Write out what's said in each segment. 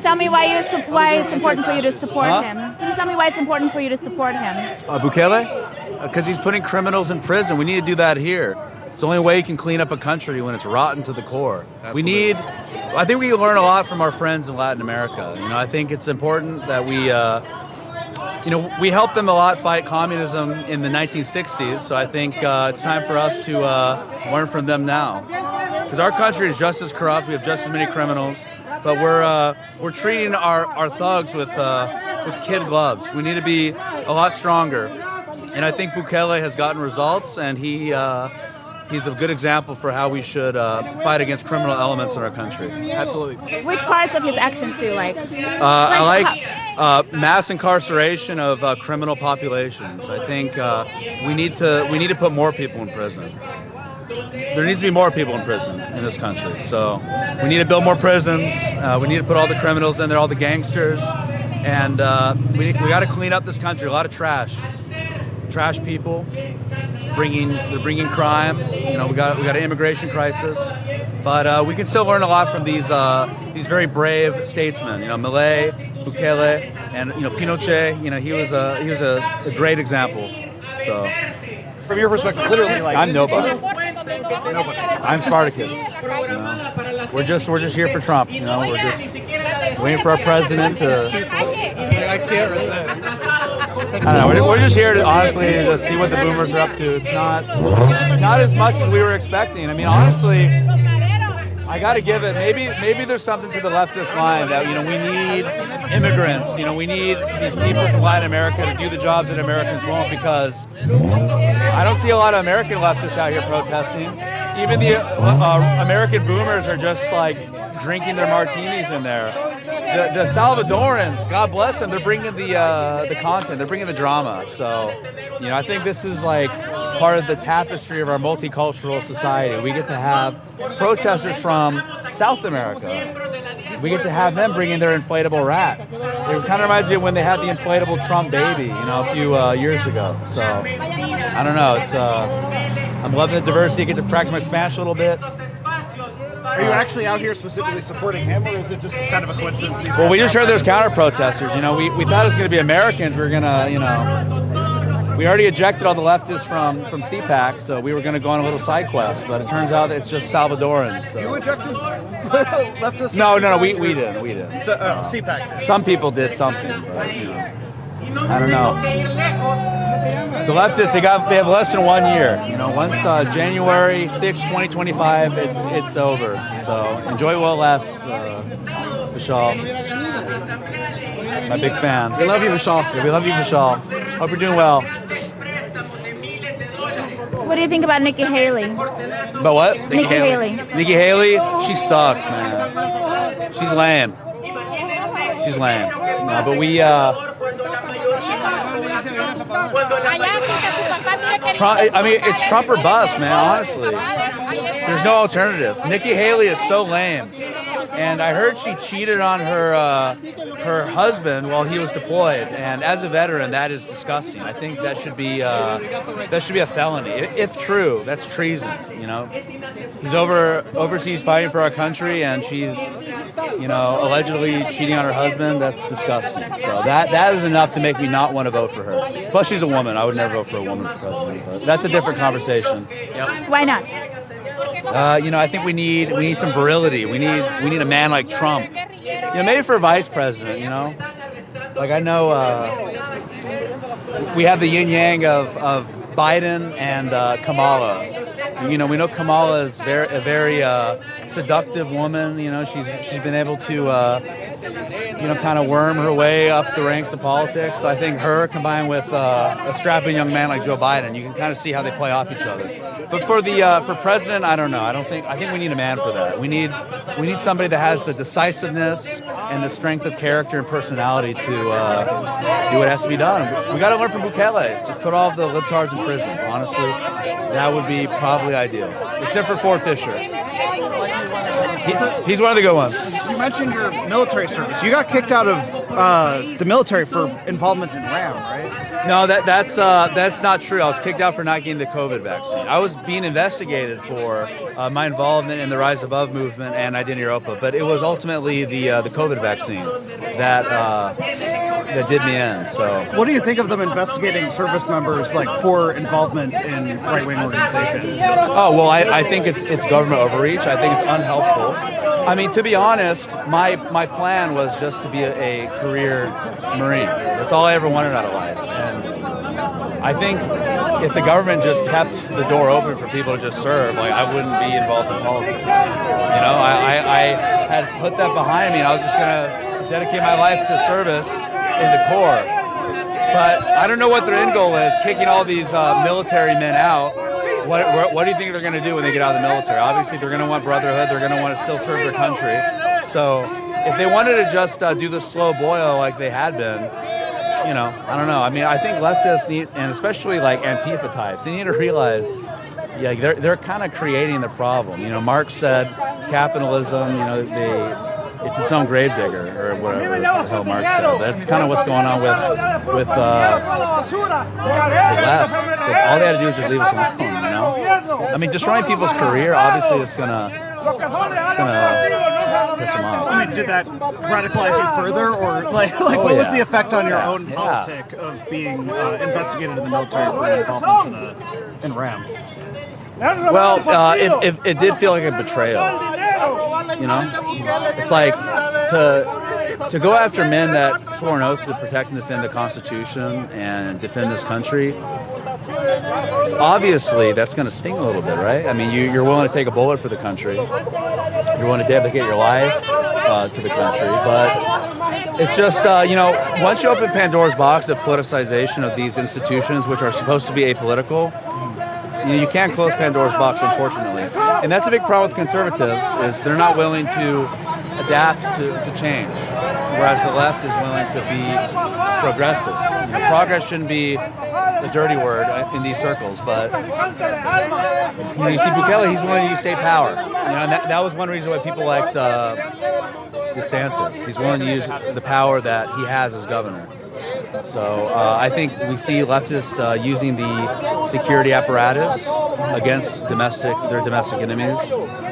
Tell me why it's important for you to support him. Can you tell me why it's important for you to support him? Bukele? Because he's putting criminals in prison. We need to do that here. It's the only way you can clean up a country when it's rotten to the core. Absolutely. I think we learn a lot from our friends in Latin America. I think it's important that we helped them a lot fight communism in the 1960s. So I think it's time for us to learn from them now. Because our country is just as corrupt. We have just as many criminals. But we're treating our thugs with kid gloves. We need to be a lot stronger, and I think Bukele has gotten results, and he's a good example for how we should fight against criminal elements in our country. Absolutely. Which parts of his actions do you like? I like mass incarceration of criminal populations. I think we need to put more people in prison. There needs to be more people in prison in this country. So we need to build more prisons. We need to put all the criminals in there, all the gangsters, and we got to clean up this country. A lot of trash people, they're bringing crime. We got an immigration crisis, but we can still learn a lot from these very brave statesmen. Milei, Bukele, and Pinochet. He was a great example. So. From your perspective, literally, I'm nobody. I'm Spartacus. We're just here for Trump. We're just waiting for our president to. I can't resist. I don't know. We're just here to honestly just see what the boomers are up to. It's not as much as we were expecting. I mean, honestly, I got to give it. Maybe there's something to the leftist line that we need immigrants. We need these people from Latin America to do the jobs that Americans won't, because I don't see a lot of American leftists out here protesting. Even the American boomers are just like drinking their martinis in there. The Salvadorans, God bless them, they're bringing the content, they're bringing the drama. So, I think this is like part of the tapestry of our multicultural society. We get to have protesters from South America. We get to have them bringing their inflatable rat. It kind of reminds me of when they had the inflatable Trump baby, a few years ago. So, I don't know. It's I'm loving the diversity. I get to practice my Spanish a little bit. Are you actually out here specifically supporting him, or is it just kind of a coincidence? Well, we just heard there's counter protesters. We thought it was going to be Americans. We were going to, we already ejected all the leftists from CPAC, so we were going to go on a little side quest. But it turns out it's just Salvadorans. So. You ejected leftists? No, we didn't. So, CPAC did. Some people did something, but, I don't know. The leftists, they have less than 1 year. Once January 6, 2025, it's over. So enjoy while it lasts, Vishal. My big fan. We love you, Vishal. Yeah, we love you, Vishal. Hope you're doing well. What do you think about Nikki Haley? About what? Nikki Haley. Nikki Haley, she sucks, man. She's lame. No, but we. Trump, it's Trump or bust, man, honestly. There's no alternative. Nikki Haley is so lame. And I heard she cheated on her husband while he was deployed. And as a veteran, that is disgusting. I think that should be a felony. If true, that's treason, He's overseas fighting for our country, and she's, allegedly cheating on her husband. That's disgusting. So that is enough to make me not want to vote for her. Plus, she's a woman. I would never vote for a woman for president. But that's a different conversation. Yep. Why not? I think we need some virility. We need a man like Trump. Maybe for vice president. Like I know we have the yin yang of Biden and Kamala. We know Kamala is a very seductive woman. She's been able to kind of worm her way up the ranks of politics. So I think her combined with a strapping young man like Joe Biden, you can kind of see how they play off each other. But for president, I don't know. I think we need a man for that. We need somebody that has the decisiveness and the strength of character and personality to do what has to be done. We got to learn from Bukele. Just put all of the libtards in prison. Honestly, that would be probably ideal. Except for Ford Fisher. He's one of the good ones. mentioned your military service. You got kicked out of the military for involvement in RAM, right? No, that's not true. I was kicked out for not getting the COVID vaccine. I was being investigated for my involvement in the Rise Above movement and Identity Europa, but it was ultimately the COVID vaccine that did me in. So, what do you think of them investigating service members like for involvement in right-wing organizations? Oh well, I think it's government overreach. I think it's unhelpful. I mean, to be honest, my plan was just to be a career Marine. That's all I ever wanted out of life. And I think if the government just kept the door open for people to just serve, like I wouldn't be involved in politics. You know, I had put that behind me. And I was just going to dedicate my life to service in the Corps. But I don't know what their end goal is, kicking all these military men out. What do you think they're going to do when they get out of the military? Obviously, they're going to want brotherhood. They're going to want to still serve their country. So if they wanted to just do the slow boil like they had been, you know, I don't know. I mean, I think leftists need, and especially like Antifa types, they need to realize, yeah, they're kind of creating the problem. You know, Marx said capitalism, you know, it's its own gravedigger, or whatever the hell Marx said. That's kind of what's going on with the left. So all they had to do is just leave us alone, you know? I mean, destroying people's career, obviously it's gonna piss them off. I mean, did that radicalize you further, or like what was the effect on your own politic of being investigated in the military for involvement in RAM? Well, it did feel like a betrayal. You know, it's like to go after men that swore an oath to protect and defend the Constitution and defend this country. Obviously, that's going to sting a little bit, right? I mean, you're willing to take a bullet for the country. You're willing to dedicate your life to the country. But it's just, you know, once you open Pandora's box of politicization of these institutions, which are supposed to be apolitical, you can't close Pandora's box, unfortunately. And that's a big problem with conservatives, is they're not willing to adapt to change, whereas the left is willing to be progressive. You know, progress shouldn't be a dirty word in these circles, but you know, you see Bukele, he's willing to use state power. You know, and that was one reason why people liked DeSantis. He's willing to use the power that he has as governor. So I think we see leftists using the security apparatus against their domestic enemies.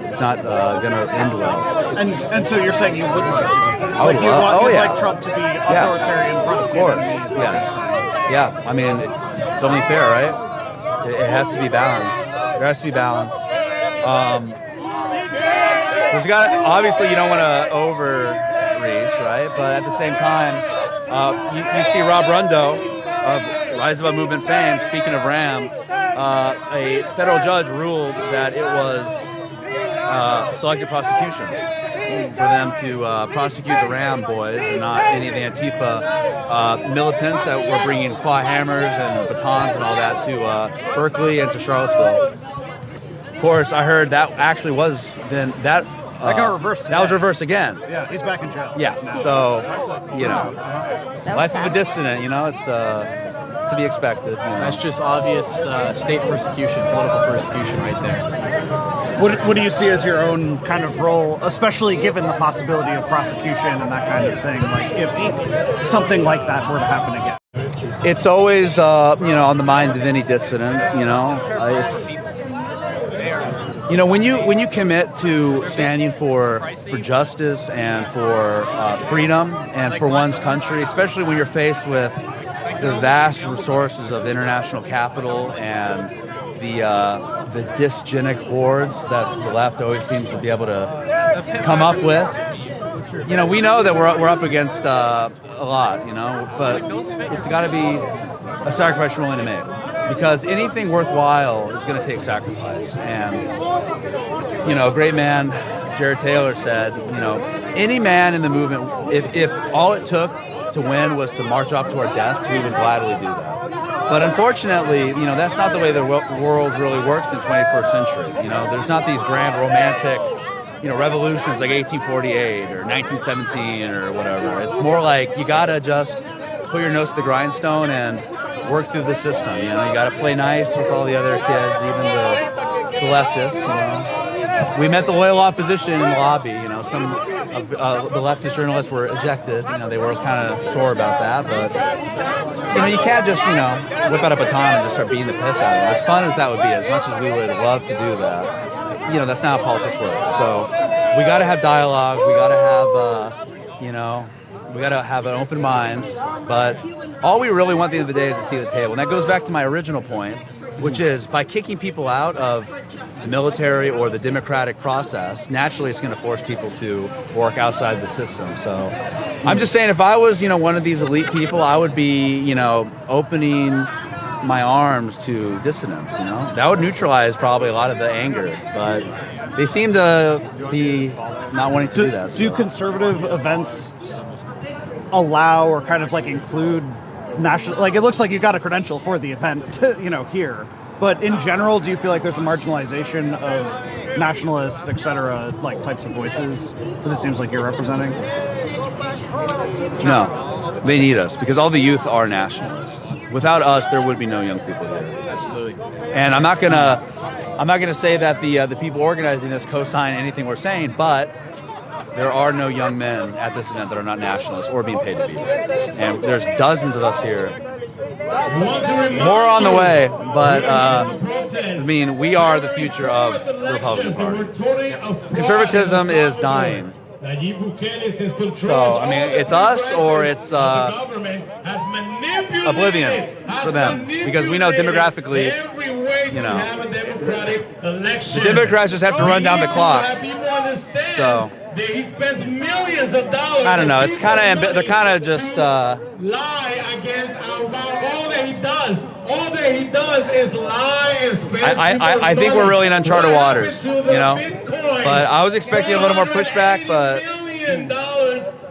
It's not going to end well. And so you're saying you would like to do that? Like you'd like Trump to be authoritarian, prosecuting? Of course, yes. Yeah, I mean, it's only fair, right? It has to be balanced. There has to be balance. Obviously, you don't want to overreach, right? But at the same time, you see Rob Rundo of Rise Above Movement fame, speaking of RAM, a federal judge ruled that it was selective prosecution for them to prosecute the RAM boys and not any of the Antifa militants that were bringing claw hammers and batons and all that to Berkeley and to Charlottesville. Of course, I heard that actually was then that got reversed today. That was reversed again. Yeah, he's back in jail. Yeah, so, you know, life of a dissident, you know, it's to be expected. You know. That's just obvious state persecution, political persecution right there. What do you see as your own kind of role, especially given the possibility of prosecution and that kind of thing? Like, if something like that were to happen again? It's always, you know, on the mind of any dissident, you know. It's... You know, when you commit to standing for justice and for freedom and for one's country, especially when you're faced with the vast resources of international capital and the dysgenic hordes that the left always seems to be able to come up with, you know, we know that we're up against a lot, you know, but it's got to be a sacrifice you're willing to make. Because anything worthwhile is going to take sacrifice. And, you know, a great man, Jared Taylor, said, you know, any man in the movement, if all it took to win was to march off to our deaths, we would gladly do that. But unfortunately, you know, that's not the way the world really works in the 21st century. You know, there's not these grand romantic, you know, revolutions like 1848 or 1917 or whatever. It's more like you got to just put your nose to the grindstone and work through the system. You know, you got to play nice with all the other kids, even the leftists. You know, we met the loyal opposition in the lobby. You know, some the leftist journalists were ejected. They were kind of sore about that, but you can't just whip out a baton and just start beating the piss out of them. As fun as that would be, as much as we would love to do that, that's not how politics works. So we got to have dialogue. We got to have we got to have an open mind. But all we really want at the end of the day is a seat at the table, and that goes back to my original point, which is by kicking people out of the military or the democratic process, naturally it's going to force people to work outside the system. So I'm just saying, if I was, one of these elite people, I would be, opening my arms to dissidents, That would neutralize probably a lot of the anger, but they seem to be not wanting to do that. So. Do conservative events allow or kind of include national, it looks like you got a credential for the event, here. But in general, do you feel like there's a marginalization of nationalist, et cetera, types of voices that it seems like you're representing? No, they need us because all the youth are nationalists. Without us, there would be no young people here. Absolutely. And I'm not gonna say that the people organizing this co-sign anything we're saying, but there are no young men at this event that are not nationalists or being paid to be there. And there's dozens of us here. More on the way, but we are the future of the Republican Party. Conservatism is dying. So, it's us or it's oblivion for them. Because we know demographically, the Democrats just have to run down the clock. So. He spends millions of dollars. I don't know. It's they're kind of just lie against about all that he does. All that he does is lie and spend. I think we're really in uncharted waters, But I was expecting a little more pushback, but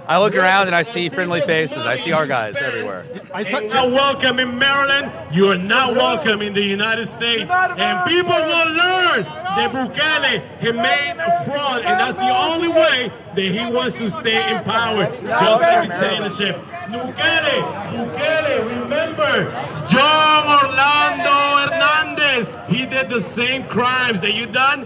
I look around and I see friendly faces. I see our guys everywhere. You're not welcome in Maryland. You are not welcome in the United States. And people will learn that Bukele, he made a fraud, and that's the only way that he wants to stay in power, just like dictatorship. Bukele, remember, John Orlando Hernandez, he did the same crimes that you done.